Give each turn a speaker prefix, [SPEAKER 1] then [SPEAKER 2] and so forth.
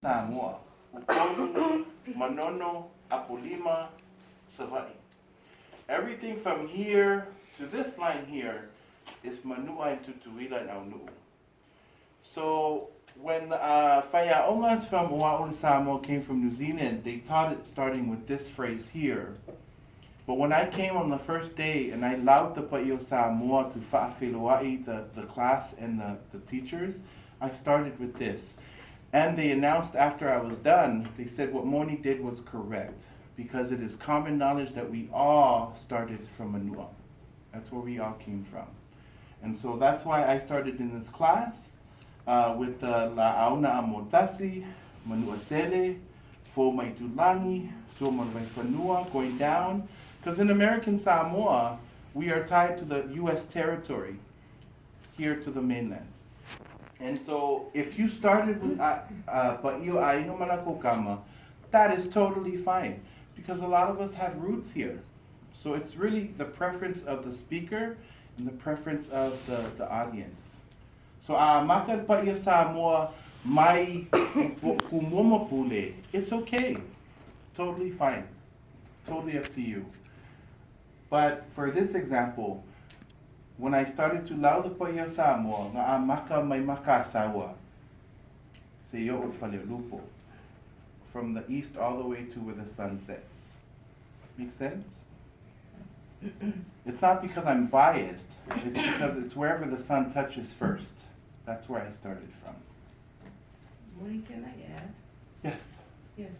[SPEAKER 1] Samoa, Ukonu, Manono, Apolima, Savai. Everything from here to this line here is Manua and Tutuila and Aunu. So when Faiaogas from Paia O Samoa came from New Zealand, they taught it starting with this phrase here. But when I came on the first day and I allowed the Paia O Samoa to fa'awhiloa'i, the class and the teachers, I started with this. And they announced after I was done, they said what Moni did was correct, because it is common knowledge that we all started from Manua. That's where we all came from. And so that's why I started in this class with the La'auna Amotasi, Manua Tele, Fo Maitulangi, So Manua Fanua, going down. Because in American Samoa, we are tied to the U.S. territory, here to the mainland. And so if you started with Paio Aino Malakokama, that is totally fine, because a lot of us have roots here. So it's really the preference of the speaker and the preference of the audience. So Makad Paio Samoa Mai Kumomapule, it's okay. Totally fine. Totally up to you. But for this example, when I started to lau the Paia O Samoa, nga maka mai maka sawa, se yo lupo, from the east all the way to where the sun sets. Make sense? It's not because I'm biased, it's because it's wherever the sun touches first. That's where I started from.
[SPEAKER 2] Moni, can I add?
[SPEAKER 1] Yes.
[SPEAKER 2] Yes.